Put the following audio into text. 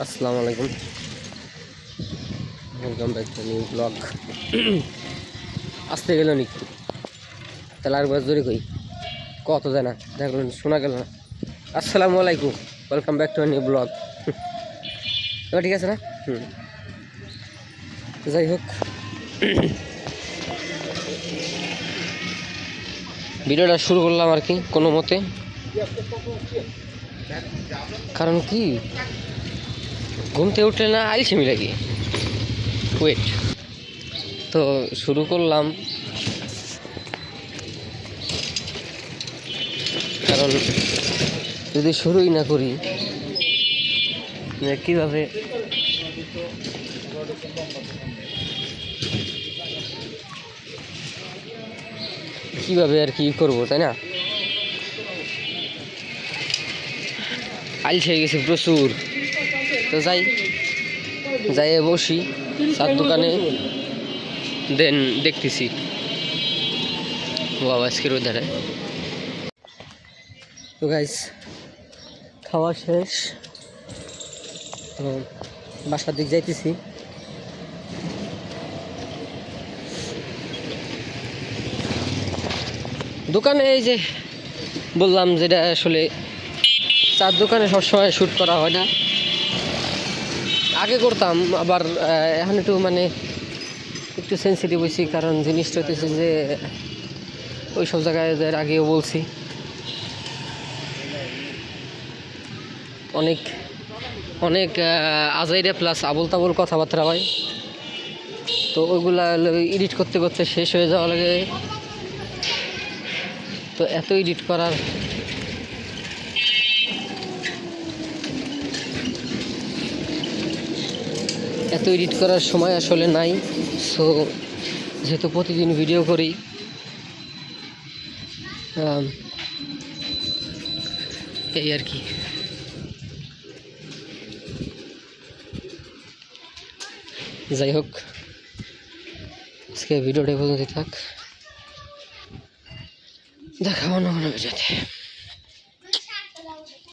আসসালামু আলাইকুম, welcome back to new blog. আসতে গেল নি তাহলে আরেকবার জোরে কই, কত জানা দেখলেন, শোনা গেল না। আসসালামু আলাইকুম, welcome back to new blog. এবার ঠিক আছে না? যাই হোক, ভিডিওটা শুরু করলাম আর কি কোনো মতে। কারণ কি, ঘুমতে উঠলে না আইসেমি লাগে। ওয়েট, তো শুরু করলাম কারণ যদি শুরুই না করি কীভাবে আর কি করবো, তাই না? আইলছে গেছে প্রচুর। তো যাই বসি চার দোকানে, দেন দেখতেছি বাবা আজকের ওয়েদারে। তো গাইস, খাওয়া শেষ, তো বাসার দিক যাইতেছি। দোকানে এই যে বললাম, যেটা আসলে চার দোকানে সবসময় শ্যুট করা হয় না, আগে করতাম, আবার এখন একটু একটু সেন্সিটিভ হয়েছি। কারণ জিনিসটা হচ্ছে যে ওই সব জায়গায় আগেও বলছি, অনেক আজাইরে প্লাস আবল তাবল কথাবার্তা হয়। তো ওইগুলা এডিট করতে করতে শেষ হয়ে যাওয়া লাগে। তো এত এডিট করার সময় আসলে নাই। সো যেহেতু প্রতিদিন ভিডিও করি, এই আর কি। যাই হোক, আজকে ভিডিওটা পর্যন্ত থাক, দেখা অন্য কোনো ভিডিওতে।